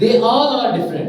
They all are different.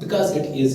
because it is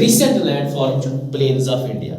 recent landform plains of India।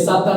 70,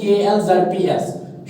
KLZPS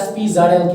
SPZLK,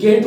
K2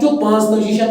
to 4500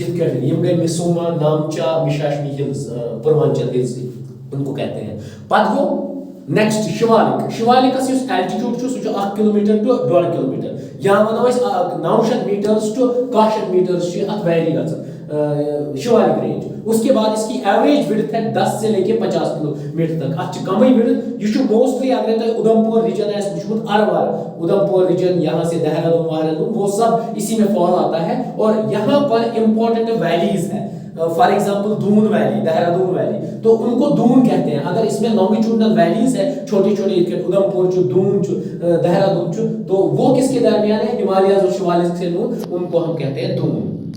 یت کٹھ M گئی مسوما نامچا مشاشمی Hills Purvanchal Hills ان کو کہتے ہیں. پتہ گو نیکسٹ شیوالک. شیوالکس یس الٹیٹیوڈ چھ سہ 1 کلومیٹر ٹو 1.5 کلومیٹر یا ونو اس 900 میٹرز ٹو 100 میٹرز چھ ات ویری گژھان شیوالک رینج. اس کے بعد اس کی ایوریج وڈتھ ہے 10 سے لے کے 50 کلومیٹر تک. ات کمی وڈتھ یہ موسٹلی اگر تہ ادھمپور ریجن ہے وچمت ارور ادھمپور ریجن یہاں سے دہرادون وہرادون وہ سب اسی میں فال آتا ہے. اور یہاں پر امپورٹنٹ ویلیز ہے. فار ایگزامپل دون ویلی دہرادون ویلی تو ان کو دون کہتے ہیں. اگر اس میں لانگیٹیوڈنل ویلیز ہے چھوٹی چھوٹی ادھمپور چھ دون چھ دہرادون چھ تو وہ کس کے درمیان ہے ہمالیاز اور شیوالک سے دور ان کو ہم کہتے ہیں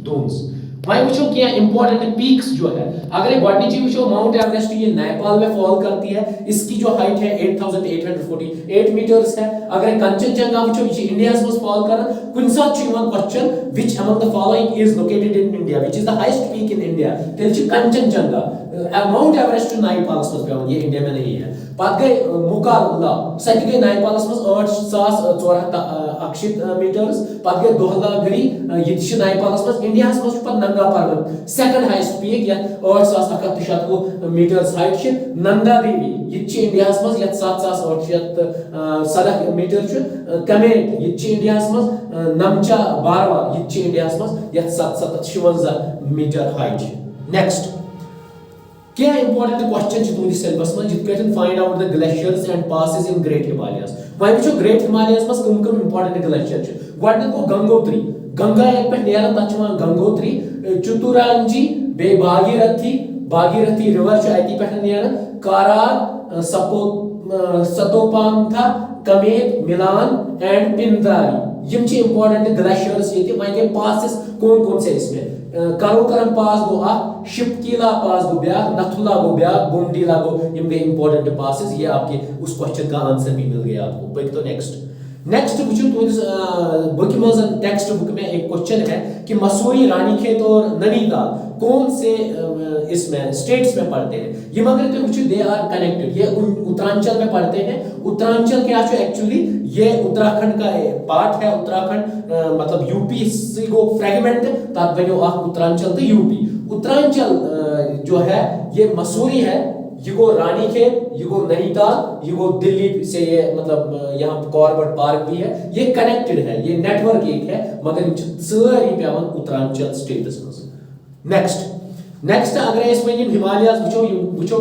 دونز. وہیں وچھو کیا امپورٹنٹ پیکس جو ہے اگر گوڈنیچی وچھو ماؤنٹ ایوریسٹ یہ نیپال میں فال کرتی ہے. اس کی جو ہائٹ ہے 8848 میٹرز ہے. اگر کنچنجنگا وچھو یہ انڈیا میں فال کرن کن سات چھ یوان question which among the following is located in India which is the highest peak in India تیل چھ کنچنجنگا. ماؤنٹ ایوریسٹ نیپالس میں پیوان یہ انڈیا میں نہیں ہے. پتہ گئی مکاللا سہ تہ گئی نیپالس میں 8461 میٹرز. پتہ گئی دوہلا گری یہ چھ نیپالس میں انڈیا میں چھ پتہ ننگا پروت سیکنڈ ہائیسٹ پیک یا 8196 میٹرز ہائٹ چھ. نندا دیوی یہ چھ انڈیا میں یا 7817 میٹر چھ. کمیٹ یہ چھ انڈیا میں. نمچا باروا یہ چھ انڈیا میں یا 7756 میٹر ہائٹ چھ. نیکسٹ کیا امپورٹنٹ کوسچن چھ تہندس سیلبس میں جت کٹن find out the glaciers and passes in great Himalayas. وہیں وچھو گریٹ ہمالیاز میں کم کم امپورٹنٹ گلیشیئر چھ. گوڈنیک گو گنگوتری. گنگا ایک پہ نیران تتھ چھ گنگوتری چتورانجی بے بھاگیرتھی ریور چھ اتی پہ نیران. کارار ستوپانتھا کمیت ملان اینڈ پنداری یم چھ امپورٹنٹ گلیشیئرز یہ. وہیں گے پاسز کون سے اس میں کروکرم پاس گو اخ شپکیلا پاس گو بیاکھ نتھولا گو بیاکھ گونڈیلا گو یم گئی امپورٹنٹ پاسز. یہ آپ کے اس کوسچن کا آنسر بھی مل گیا آپ کو. پک تو نیکسٹ وچھو تہندس بک مز ٹیکسٹ بک میں ایک کوسچن ہے کہ مسوری رانی کھیت اور نینی تال کون سے اس میں اسٹیٹس میں پڑھتے ہیں. یہ اگر تم وچھو دے آر کنیکٹڈ. یہ اترانچل میں پڑھتے ہیں. اترانچل کیا ہے ایکچولی یہ اتراکھنڈ کا پارٹ ہے. اتراکھنڈ مطلب یو پی سے گو فریگمنٹ تب بنو اترانچل تو یو پی. اترانچل جو ہے یہ مسوری ہے. یہ گو رانی کھیت یہ گو نینی تال یہ گو دلی سے یہ مطلب یہاں کاربٹ پارک بھی ہے. یہ کنیکٹڈ ہے. یہ نیٹ ورک ایک ہے مگر ساری پیوان اترانچل سٹیٹس مز. نیکسٹ اگر اس میں ہمالیاز وچھو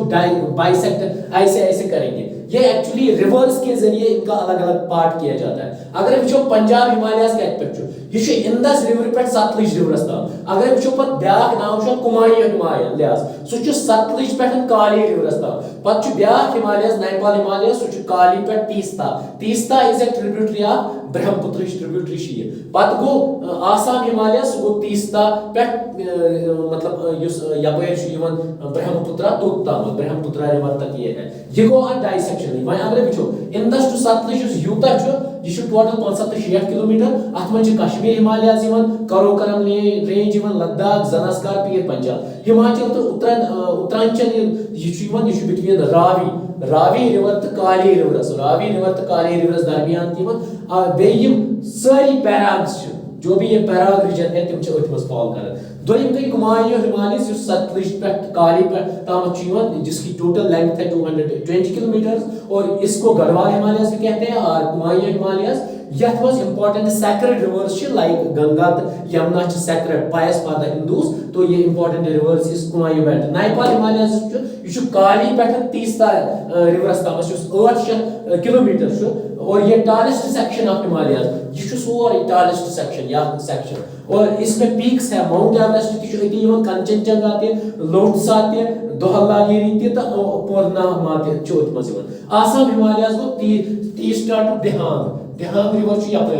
بائیسیکٹ ایسے کریں گے. یہ ایکچولی ریورز کے ذریعے ان کا الگ الگ پارٹ کیا جاتا ہے. اگر وچھو پنجاب ہمالیاز کت پہ یہ اندس ریور پہ ستلج ریورس تام. اگر وچھو پتہ بیاکھ ناو چھ کمایہ ہمالیاز سہ ستلج پہ کالی ریورس تام. پتہ بیاکھ ہمالیاز نیپال ہمالیاز سہ کالی پہ تیستا. تیستا از اے ٹریبیوٹری آف برہم پتر ٹریبیوٹری چھ. پتہ گو آسام ہمالیاز سہ گو تیستا پہ مطلب اس یپر برہم پترا توت تام برہم پترا ریور تک یہ ہے. یہ گو ڈائسیکشن. وہیں اگر وچھو اندس ٹو ستلج یوتا یہ ٹوٹل 560 کلومیٹر. ات من کشمیر ہمالیاز کروکرم رینج لداخ زنسکار پیر پنجاب. ہماچل تو اترانچل یہ بٹوین راوی ریور تو کالی ریورس. راوی ریور تو کالی ریورس درمیان تیم ساری پیراگز جو بھی یہ پیراگ ریجن ہے تم ات مز فال کر. دویم گئی کمایہ ہمالیز جو ستلج پہ کالی پہ تام جس کی ٹوٹل لینتھ ہے 220 کلومیٹر. اور اس کو گڑھوال ہمالیز بھی کہتے ہیں اور کمایہ ہمالیز. یت مز important sacred rivers like Ganga Yamuna sacred pious for the Hindus. تو یہ امپورٹنٹ ریورز اس کمایہ بیلٹ. نیپال ہمالیز یہ کالی پہ تیستا ریورس تام 800 کلومیٹر. اور یہ ٹالسٹ سیکشن آف ہمالیاز یہ سوری ٹالسٹ سیکشن یا سیکشن. اور اس میں پیکس ہے ماؤنٹ ایوریسٹ تھی کنچنجنگا تہ لوٹسا تہ دوہلا گیری تہ پورناما تہ ات مز. آسام ہمالیاز گو تیستا ٹو دہانگ ریور یپر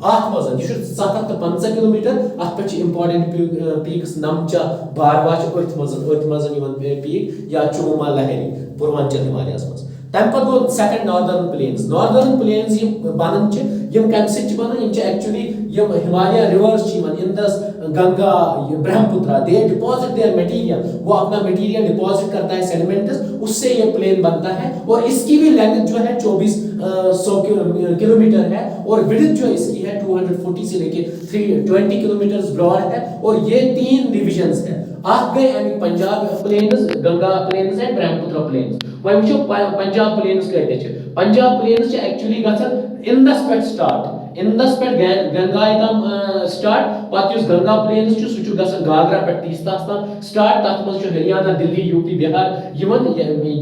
ات مز یہ 750 کلومیٹر. ات پہ امپورٹنٹ پیکس نمچا باروا ات مز پیک یا چوما لہری پوروانچل ہمالیاز مز. تمہ پتہ گو second northern plains. Northern plains بنان یم کم سی بنان یم ایکچولی یم Himalaya rivers Indus Ganga Brahmaputra they deposit their material, وہ اپنا مٹیریل ڈپازٹ کرتا ہے سیڈیمنٹس, اس سے یہ پلین بنتا ہے. اور اس کی بھی لینتھ جو ہے 2400 کلومیٹر ہے, اور وڈتھ جو اس کی ہے 240 سے لے کے 320 کلومیٹر براڈ ہے. اور یہ 3 ڈویژنز ہیں. اخ گئی امیک Punjab planes, Ganga planes and Brahmaputra planes. وۄنۍ وٕچھو پنجاب پلینز کتہِ چھِ. پنجاب پلینز چھِ ایکچولی گژھان اندس پٮ۪ٹھ سٹارٹ, اندس پٮ۪ٹھ گنگاے تام سٹارٹ. پتہٕ یُس گنگا پلینز چھُ سُہ چھُ گژھان گاگرا پٮ۪ٹھ تیستاہس تام سٹارٹ. تتھ منٛز چھُ ہریانہ, دلی, یو پی, بہار یِوان,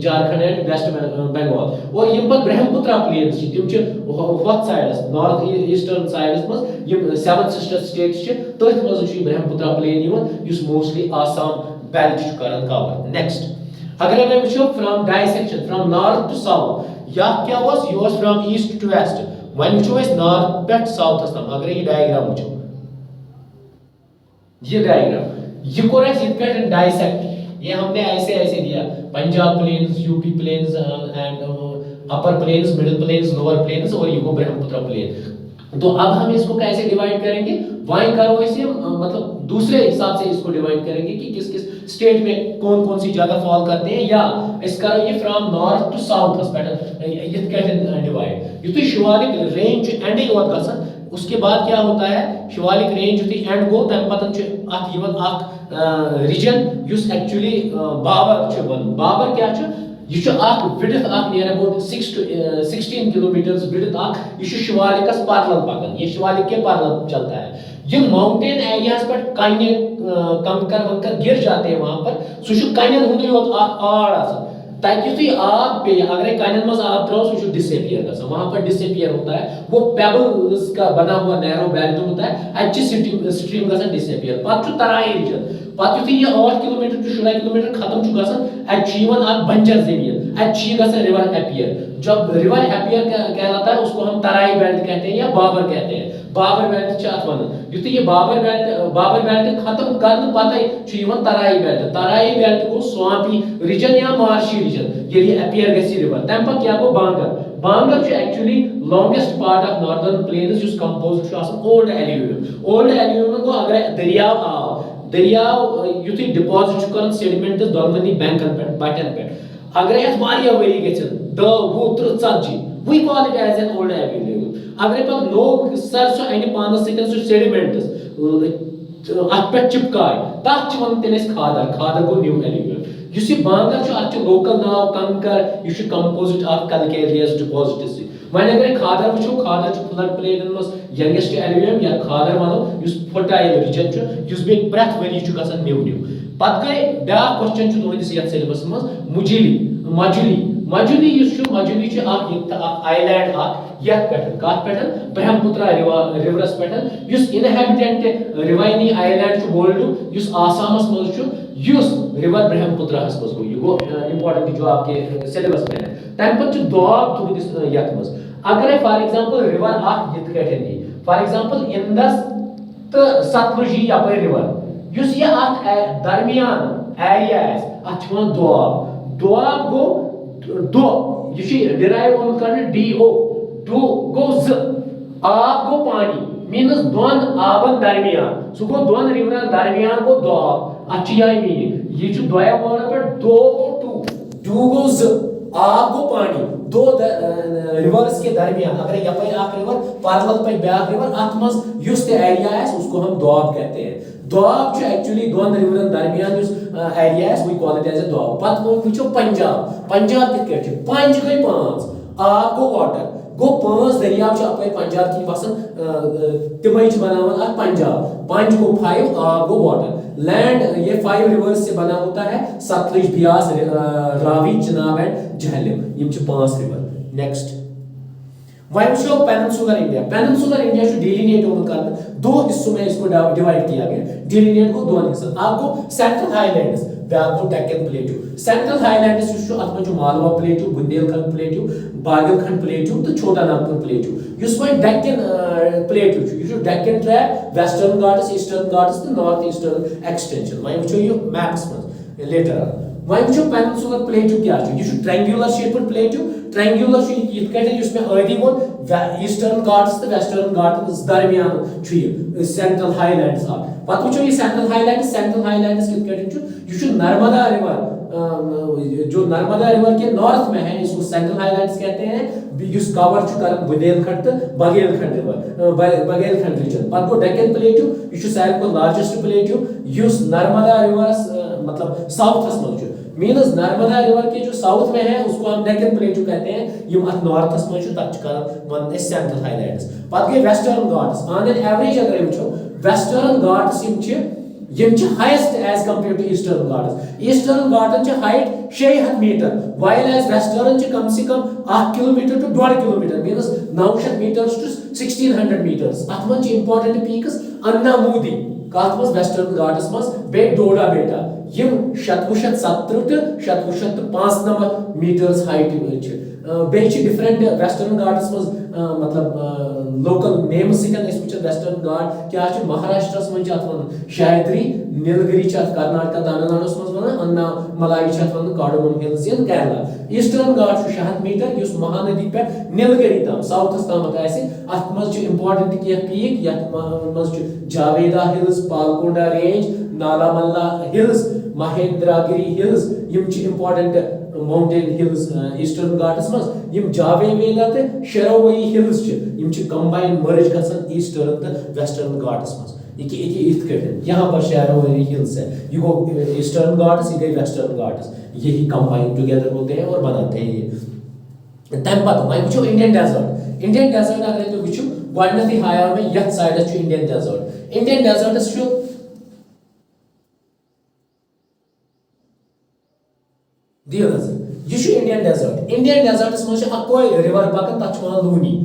جھارکھنڈ اینڈ ویسٹ بنگال. اور یِم پتہٕ برہمپترا پلینز چھِ تِم چھِ ہوٚتھ سایڈس نارتھ ایسٹرن سایڈس منٛز یِم 7 سسٹر سٹیٹس چھِ تٔتھۍ منٛز چھُ یہِ برہمپترا پلین یِوان یُس موسٹلی آسام بیلٹ چھُ کران کور. نیکسٹ اگر ہم وٕچھو from direction from north to south, یتھ کیاہ اوس, یہِ اوس فرام ایسٹ ٹو ویسٹ. وۄنۍ وٕچھو أسۍ نارتھ پٮ۪ٹھ ساؤتھس تام. اگر یہِ ڈایگرام وٕچھو, یہ ڈائیگرام یہ کوٚر اَسہِ یِتھ پٲٹھۍ ڈائسیکٹ. یہ ہم نے ایسے دیا Punjab planes, U P planes and upper planes, middle planes, lower planes, اور یہ کو برہمپترا پلین. تو اب ہم اس کو کیسے ڈیوائڈ کریں گے, وائیں کرو اسے مطلب دوسرے حساب سے اس کو ڈیوائڈ کریں گے کہ کس کس اسٹیٹ میں کون سی جگہ فال کرتے ہیں, یا اس کرو یہ فرام نارتھ ٹو ساؤتھ اس پہ یہ کیسے ڈیوائڈ. یتھُے شِوالِک رینج اینڈنگ ووت گژھان, اس کے بعد کیا ہوتا ہے, شِوالِک رینج یتھُے اینڈ گو تمہِ پتہٕ چھُ اتھ یِوان اکھ ریجن یُس ایکچولی بابر چھُ ونان. بابر کیا چھُ, یہ چھُ اکھ وڈتھ اکھ near about 6 to 16 kilometre width اکھ. یہ چھُ شِوالِکس پارلل پکان, یہ شِوالِک کے پارلل چلتا ہے. یہ ماؤنٹین ایریاز پر کنہِ کنکر ونکر گر جاتے ہیں وہاں پر, سُہ چھُ کنٮ۪ن ہُنٛدُے یوت اکھ آڑ آسان. تتہِ یُتھُے آب پیٚیہِ, اگرے کنٮ۪ن منٛز آب ترٛاوو سُہ چھُ ڈس ایپیر گژھان, وہاں پر ڈس ایپیر ہوتا ہے. وہ پیبلز کا بنا ہوا نیرو بیلٹ ہوتا ہے, اتہِ چھِ سٹریم گژھان ڈس ایپیر. پتہٕ چھُ ترائی ریجن, پتہٕ یُتھُے یہِ 8 کلومیٹر ٹو 16 کلومیٹر ختم چھُ گژھان, اتہِ چھُ یِوان اکھ بنجر زمین, اتہِ چھُ یہِ گژھان ریور ایپیر. جب ریور ایپیر کہلاتا ہے اس کو ہم ترائی بیلٹ کہتے ہیں یا بابر کہتے ہیں. بابر بیلٹ چھِ اتھ ونان. یُتھُے یہِ بابر بیلٹ ختم کرنہٕ پتے چھُ یِوان ترائی بیلٹ. ترائی بیلٹ گوٚو سوامپی ریجن یا مارشی ریجن ییٚلہِ ایپیر گژھِ ریور. تمہِ پتہٕ کیاہ گوٚو بانگر. بانگر چھُ actually longest part of northern planes یُس کمپوز چھُ آسان اولڈ ایلیویم. اولڈ ایلیویم گوٚو اگر دریاو آو, دریاو یُتھُے ڈپازٹ چھُ کران سیڈیمنٹس دۄنوٕنی بینکن پٮ۪ٹھ بٹین پٮ۪ٹھ, اگرے اتھ واریاہ ؤری گژھن 10 20 30 40, we call it as an old alluvium. اگرے پتہٕ نوٚو سر سُہ انہِ پانس سۭتۍ سُہ سیڈیمنٹس اتھ پٮ۪ٹھ چپکاے, تتھ چھِ ونان تیٚلہِ أسۍ کھادر. کھادر گوٚو نیو ایلیویم. یُس یہِ بانگر چھُ اتھ چھُ لوکل ناو کنکر, یہِ چھُ کمپوزٹ آف کلکیریز ڈپازٹس سۭتۍ. وۄنۍ اگرے کھادر وٕچھو, کھادر چھُ فلڈ پلینن منٛز ینگیسٹ ایلیویم یا کھادر ونو, یُس فرٹایل ریجن چھُ, یُس بیٚیہِ پرٛٮ۪تھ ؤری چھُ گژھان نیو نیو. پتہٕ گٔے بیاکھ کوسچن چھُ تُہنٛدِس یتھ سیلبس منٛز, مجولی. مجولی یُس چھُ, مجولی چھُ اکھ آی لینڈ اکھ یتھ پٮ۪ٹھ, کتھ پٮ۪ٹھ, برہمپترا ریورس پٮ۪ٹھ, یُس انہیبٹنٹ ریوائنی آی لینڈ چھُ وٲلڈُک, یُس آسامس منٛز چھُ, یُس ریور برہمپتراہس منٛز گوٚو. یہ گوٚو امپورٹنٹ جو آپ کے سیلبس میں ہے. تمہِ پتہٕ چھُ دواب تُہنٛدِس یتھ منٛز. اگرے فار ایگزامپل ریور اکھ یِتھ کٲٹھۍ یی, فار ایگزامپل اندس تہٕ ستلج یی یپٲرۍ ریور, یُس یہِ اتھ درمیان ایریا آسہِ اتھ چھِ ونان دواب. دواب گوٚو دو, یہ چھُ ڈرایو آمُت کرنہٕ ڈی او, ڈو گوٚو 2, آب گوٚو پانی مینز دۄن آبن درمیان, سُہ گوٚو دۄن رِورن درمیان گوٚو دواب. اتھ چھِ یِہے میٖنِنٛگ, یہِ چھُ دۄیو وٲڈو پٮ۪ٹھ, دو گوٚو ٹو, ڈو گوٚو 2, آب گوٚو پانی, دو ریورس کے درمیان. اگر یپٲرۍ اکھ ریور پارلل پہ بیاکھ ریور, اتھ منٛز یُس تہِ ایریا آسہِ اس کو ہم دواب کہتے ہیں. دواب چھُ ایکچولی دۄن ریورن درمیان یُس ایریا آسہِ, وی کال اٹ ایز اے دواب. پتہٕ وٕچھو پنجاب. پنجاب کِتھ کٲٹھۍ چھُ, پنج گٔے 5, آب گوٚو واٹر, گوٚو 5 دٔریاو چھِ اپٲرۍ پنجاب کِنۍ وسان, تِمے چھِ بناوان اکھ پنجاب. پنج گوٚو 5, آب گوٚو واٹر. لینڈ یہ 5 ریورس سے بنا ہوتا ہے, ستلج, بیاس, راوی, چناب اینڈ جہلم. یہ چھِ 5 ریور. نیکسٹ وۄنۍ وٕچھو پیننسولر انڈیا. پیننسولر انڈیا چھُ ڈیلینیٹ آمُت کرنہٕ, 2 حصوں میں اس کو ڈیوائڈ کیا گیا. ڈیلینیٹ گوٚو 2 حصن. اکھ گوٚو سینٹرل ہائی لینڈس, بیاکھ گوٚو Deccan plateau. Central highlands یُس چھُ, اتھ منٛز چھُ مالوا پلیٹو, بندیل کھنڈ پلیٹو, باغل کھنڈ پلیٹو تہٕ چھوٹا ناگپور پلیٹو. یُس وۄنۍ ڈیکن پلیٹو چھُ, یہِ چھُ ڈیکن ٹریک, ویسٹرن گاٹس, ایسٹرن گاٹس تہٕ نارتھ ایسٹرن ایکسٹینشن. وۄنۍ وٕچھو یہِ میپس منٛز لیٹر. وۄنۍ وٕچھو پینسولر پلیٹو کیٛاہ چھُ، یہِ چھُ ٹرٛینگیوٗلر شیپٕڈ پلیٹو. ٹرٛینگیوٗلر چھُ یِتھ کٲٹھۍ یُس مےٚ ٲدی ووٚن ایٖسٹٲرن گاٹس تہٕ ویسٹٲرن گاٹس درمیان چھُ یہِ سینٹرل ہائی لینڈس اکھ. پتہٕ وٕچھو یہِ central highlands. Central highlands کِتھ کٲٹھۍ چھُ، یہِ چھُ نرمدا ریور. جو نرمدا ریور کے نارتھ میں ہے اس کو سینٹرل ہائی لینڈس کہتے ہیں. یُس کور چھُ کران بندیل کھنڈ تہٕ بگیل کھنڈ ریور بگیل کھنڈ ریجن. پتہٕ گوٚو ڈیکن پلیٹو، یہِ چھُ ساروی کھۄتہٕ لارجسٹ پلیٹو یُس نرمدا ریورس مطلب ساؤتھس منٛز چھُ. مینز نرمدا ریور کے جو ساؤتھ میں ہے اس کو ہم ڈیکن پلیٹو کہتے ہیں. یم اتھ نارتھس منٛز چھُ تتھ چھِ کران ونان أسۍ سینٹرل ہائی لینڈس. پتہٕ گٔے ویسٹٲرن گاٹس. آن این ایوریج اگر وٕچھو ویسٹٲرن گاٹس یم چھِ highest as compare to eastern Ghats. Eastern گاٹن چھِ height 600 metre while as western چھِ کم سے کم 1 kilometre to 1.5 kilometre means 900 metres to 1600 metres. اتھ منٛز چھِ امپارٹنٹ پیکس انا مودی کتھ منٛز ویسٹٲرن گاٹس منٛز بیٚیہِ ڈوڈا بیٹا یم 770 ٹو 795 میٹرس ہائٹ چھِ. بیٚیہِ چھِ ڈفرنٹ ویسٹٲرن گاٹس منٛز مطلب لوکل نیمز ہیٚکن أسۍ وٕچھِتھ. ویسٹٲرن گاٹ کیٛاہ چھُ مہاراشٹرس منٛز چھِ اتھ ونان شایدری. نیلگری چھِ اتھ کرناٹکا تامل ناڈوس منٛز ونان. انا ملائی چھِ اتھ ونان کارڈومم ہلز ان کیرلا. ایسٹٲرن گاٹ چھُ 600 میٹر یُس مہاندی پٮ۪ٹھ نیلگری تام ساؤتھس تامتھ آسہِ. اتھ منٛز چھِ امپارٹنٹ کینٛہہ پیک یتھ منٛز چھُ جاویدا ہلز، پالکونڈا رینج، نالا ملا ہلز، مہیندرا گری ہلز. یم چھِ امپارٹنٹ ماؤنٹین ہلز ایسٹٲرن گاٹس منٛز. یم جاویدا تہٕ شیروئی ہلز چھِ یم چھِ کمباین مرج گژھان ایسٹٲرن تہٕ ویسٹٲرن گاٹس منٛز. یہ اتھ کٲٹھۍ یہاں پر شیروئی ہلز ہے. یہ گو ایسٹرن گاٹس، یہ گئی ویسٹرن گاٹس. یہی کمبائن ٹوگیدر ہوتے ہیں اور بناتے ہیں یہ. تمہِ پتہٕ وۄنۍ وٕچھو انڈین ڈیزٲرٹ. انڈین ڈیزٲرٹ اگر تُہۍ وٕچھِو گۄڈٕنیتھٕے ہایاو مےٚ یتھ سایڈس چھُ انڈین ڈیزٲرٹ. انڈین ڈیزٲرٹس چھُ دِیِو نظر یہ چھُ انڈین ڈیزٲرٹ. انڈین ڈیزٲرٹس منٛز چھُ اکوے رِور پکان تتھ چھُ ونان لونی.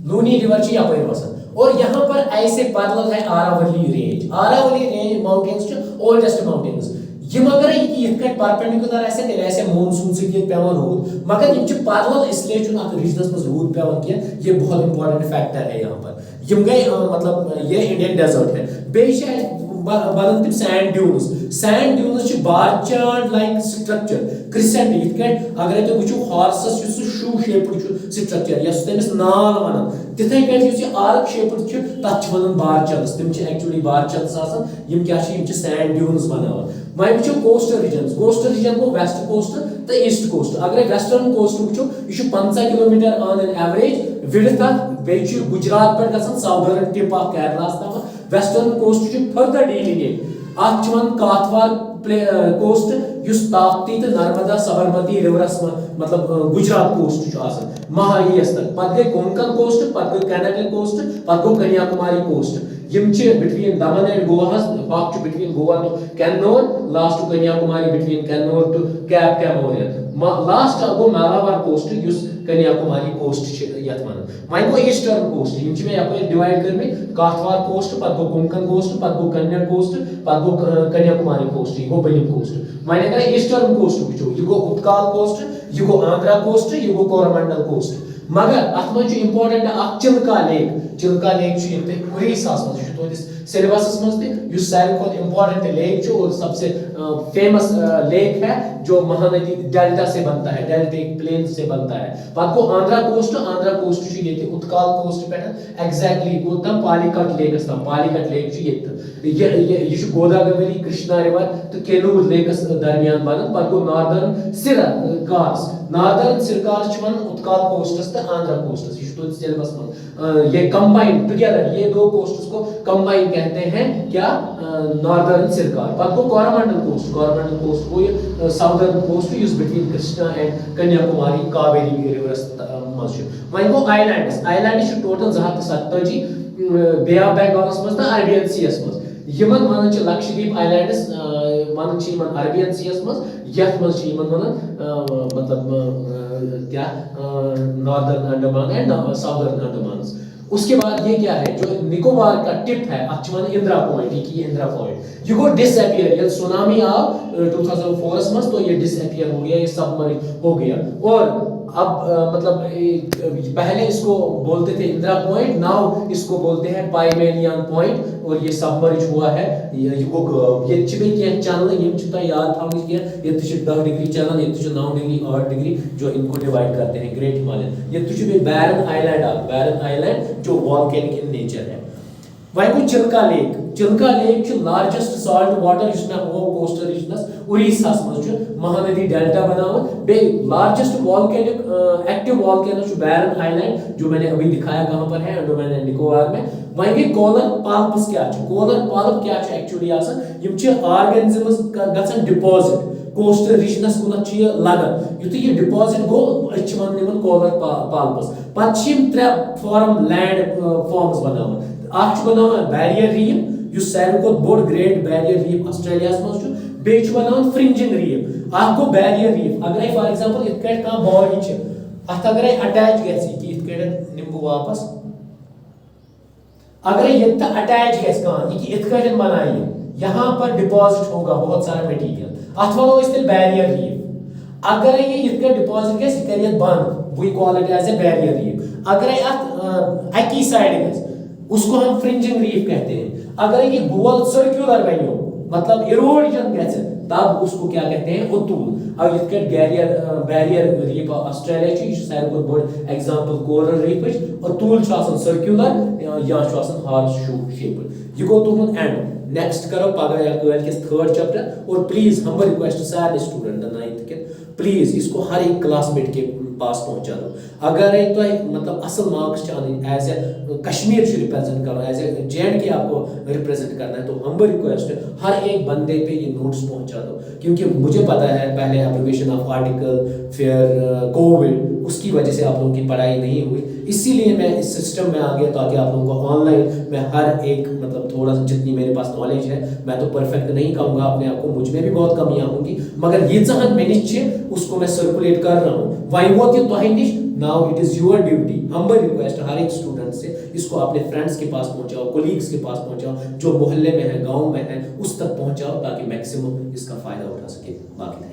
لونی رِور چھُ یپٲرۍ وسان. اور یہاں پر ایسے بدل ہے Aravalli range. Aravalli range mountains چھِ اولڈسٹ ماؤنٹینز. یم اگر یِتھ کٲٹھۍ پرپینڈیکولر آسن تیٚلہِ آسہِ مونسون سۭتۍ ییٚتہِ پیوان روٗد. مگر یم چھِ بدل اس لیے چھُنہٕ اتھ ریجنس منٛز روٗد پیوان کینٛہہ. یہ بہت امپورٹنٹ فیکٹر ہے یہاں پر. یم گئی مطلب یہ انڈین ڈیزٲرٹ ہے. بیٚیہِ چھِ اَسہِ بنان تِم سینڈ ڈیوٗنز. سینڈ ڈیوٗنز چھِ بارچارڈ لایک سٹرکچر کرسنٹ. یِتھ کٲٹھۍ اگرے تُہۍ وٕچھِو ہارسس یُس سُہ شوٗ شیپٕڈ چھُ سٹرکچر یۄس تٔمِس نال ونان تِتھے کٲٹھۍ یُس یہِ آرک شیپٕڈ چھُ تتھ چھِ ونان بارچلز. تِم چھِ ایکچُؤلی بارچلز آسان. یم کیٛاہ چھِ یم چھِ سینڈ ڈیوٗنز بناوان. وۄنۍ وٕچھو کوسٹل ریجنز. کوسٹل ریجن گوٚو ویسٹ کوسٹ تہٕ ایسٹ کوسٹ. اگرے ویسٹرن کوسٹ وٕچھو یہِ چھُ 50 کلومیٹر آن این ایوریج وِڈتھ اتھ. بیٚیہِ چھُ گجرات پٮ۪ٹھ گژھان ساودٲرن ٹِپ آف کیرلاہس تامتھ. ویسٹرن کوسٹ چھُ فٔردر ڈیلیگیٹ. اتھ چھِ ونان کاتھوار کوسٹ یُس تاپتی تہٕ نرمدا سبرمتی رِورس مطلب گجرات کوسٹ چھُ آسان مہاییَس تک. پتہٕ گٔے کونکن کوسٹ، پتہٕ گوٚو کینیڈین کوسٹ، پتہٕ گوٚو کنیا کُماری کوسٹ. یم چھِ بٹویٖن دمن اینڈ گواہس. اکھ چھُ between Goa to Kanara, last to Kanyakumari between Kanara to cape Comorin. Last گوٚو مالاوار کوسٹ یُس کنیا کُماری کوسٹ چھِ یتھ ونان. وۄنۍ گوٚو ایسٹرن کوسٹ. یم چھِ مےٚ یپٲرۍ ڈِوایڈ کٔرمٕتۍ. کاتھوار کوسٹ، پتہٕ گوٚو کونکن کوسٹ، پتہٕ گوٚو کنڈ کوسٹ، پتہٕ گوٚو کنیا کُماری کوسٹ. یہ گوٚو بٔنِم کوسٹ. وۄنۍ اگر ایسٹرن کوسٹ وٕچھو یہ گوٚو اُتکال کوسٹ، یہ گوٚو آندھرا کوسٹ، یہ گوٚو کورومنڈل کوسٹ. مگر اتھ منٛز چھُ امپارٹنٹ اکھ چِلکا لیک. چِلکا لیک چھُ ییٚتہِ اُڑیٖساہس منٛز. یہ چھُ تُہنٛدِس سیلیبسس منٛز تہِ یُس ساروی کھۄتہٕ امپارٹنٹ لیک چھُ اور سب سے فیمس لیک ہے جو مہاندی ڈیلٹا سے بنتا ہے، ڈیلٹیک پلین سے بنتا ہے. پتہٕ گوٚو آندھرا کوسٹ. آندھرا کوسٹ چھُ ییٚتہِ اُتکال کوسٹ پٮ۪ٹھ ایگزیکٹلی کوٚت پالی کٹ لیکس تام. پالی کٹ لیک چھُ ییٚتہِ. یہ چھُ گوداوری کرشنا رِور تہٕ کینور لیکس درمیان بنان. پتہٕ گوٚو ناردرن سرکارس. ناردرن سرکارس چھِ ونان اُتکال کوسٹس تہٕ آندھرا کوسٹس. یہ چھُ تُہنٛدِس سیلیبس منٛز. یہ کمبائن ٹوگیدر یہ دو کوسٹس کو کمبائن کہتے ہیں کیا ناردرن سرکار. پتہٕ گوٚو کورومنڈل کوسٹ. کورومنڈل کوسٹ گوٚو یہ ساودرن کوسٹ یُس بٹویٖن کرشنا اینڈ کنیا کُماری کاویری رِورس منٛز چھُ. وۄنۍ گوٚو آی لینڈس. آی لینڈس چھُ ٹوٹل 247 بے آف بنگالس منٛز تہٕ عربین سیَس منٛز. یمن ونان چھِ لکشدیپ آی لینڈس. ونان چھِ یمن عربین سیَس منٛز. یتھ منٛز چھِ یمن ونان مطلب کیا ناردرن انڈمان اینڈ ساودرن انڈمانز. اس کے بعد یہ کیا ہے جو نکوبار کا ٹپ ہے اتھ چھِ ونان اندرا پوائنٹ. یہ اندرا پوائنٹ یہ گوٚو ڈس اپیئر. ییٚلہِ سونامی آو 2004 منٛز تو یہ ڈس اپیئر ہو گیا، یہ سب مرج ہو گیا. اور اب مطلب پہلے اس کو بولتے تھے اندرا پوائنٹ, ناؤ اس کو بولتے ہیں پائمیلین پوائنٹ, اور یہ سبمرج ہوا ہے. یہ چینل یہ یاد تھا یہ 10 ڈگری چلان, یہ 9 ڈگری 8 ڈگری جو ان کو ڈیوائڈ کرتے ہیں گریٹ ہمالین. یہ بیرن آئیلینڈ, بیرن آئیلینڈ جو والکینک ان نیچر ہے. وہیں کو Chilka lake, Chilka lake largest salt water اس میں ہو کوسٹل ریجنس اڑیسہ مز مہاندی ڈیلٹا بناون. بے largest volcanic active volcano Barren Island جو میں نے ابھی دکھایا کہاں پر ہے, انڈومان اینڈ نکوبار میں. وہیں گئی کولر پالپس کیا ہے, کولر پالپ کیا ہے ایکچولی آسان یم آرگینزمز گژھن ڈپازٹ کوسٹل ریجنس کن لگان. یتھے یہ ڈپازٹ گو ون کولر پالپس. پتہ ترے فارم لینڈ فارمز بناون. اخ بناون بیریئر ریف یس ساروی کھۄتہٕ بوٚڑ گریٹ بیریئر ریف آسٹریلیاہس منٛز چھُ. بیٚیہِ چھُ بناون فرنجنگ ریف. اکھ گوٚو بیریئر ریف. اگرے فار ایگزامپل یتھ کٲٹھۍ کانٛہہ باڈی چھِ اتھ اگرے اٹیچ گژھِ کہ یتھ کٲٹھۍ نِمہٕ بہٕ واپس, اگرے یتھ اٹیچ گژھِ کانٛہہ یہ یتھ کٲٹھۍ بنایہِ یہاں پر ڈپازٹ ہوگا بہت سارا مٹیریل, اتھ ونو أسۍ تیٚلہِ بیریئر ریف. اگرے یہ یتھ کٲٹھۍ ڈپازٹ گژھِ یہ کر بند, we call it as a barrier reef. اگرے اتھ اکی سائڈ گژھِ اس کو ہم فرنجنگ ریف کہتے ہیں. اگر یہ گول سرکولر بنو مطلب ایروجن گژھِ تب اس کو کیا کہتے ہیں اتول. اب یتھ کٲٹھۍ بیریئر ریف آسٹریلیا چھُ, یہ چھُ ساروی کھۄتہٕ بوٚڑ ایگزامپل کورل ریفٕچ. اتول چھُ آسان سرکولر یا چھُ آسان ہارس شو شیپڈ. یہ گوٚو تُہُنٛد اینڈ. نیکسٹ کرو پگہ یا کٲلکِس تھرڈ چیپٹر. اور پلیز ہمبل ریکویسٹ سارے اسٹوڈنٹ 9th کے پلیز اس کو ہر ایک کلاس میٹ کے پاس پہنچا دو. اگر تہ مطلب اصل marks in as a Kashmir represent کرو, ایز اے JNK آپ کو ریپرزینٹ کرنا ہے, تو ہمبل ریکویسٹ ہر ایک بندے پہ یہ نوٹس پہنچا دو. کیونکہ مجھے پتا ہے پہلے ایبریویشن آف آرٹیکل پھر کووڈ اس کی وجہ سے آپ لوگوں کی پڑھائی نہیں ہوئی. اسی لیے میں اس سسٹم میں آ گیا تاکہ آپ لوگوں کو آن لائن میں ہر ایک مطلب تھوڑا سا جتنی میرے پاس نالج ہے, میں تو پرفیکٹ نہیں کہوں گا اپنے آپ کو, مجھ میں بھی بہت کمیاں ہوں گی, مگر یہ ذہن میں نش اس کو میں سرکولیٹ کر رہا ہوں. وہیں وہ تہ نش now it is your duty. Humble request ہر ایک اسٹوڈنٹ سے اس کو اپنے فرینڈس کے پاس پہنچاؤ, کولیگس کے پاس پہنچاؤ, جو محلے میں ہے گاؤں میں ہے اس تک پہنچاؤ تاکہ میکسیمم اس کا فائدہ اٹھا سکے. باقی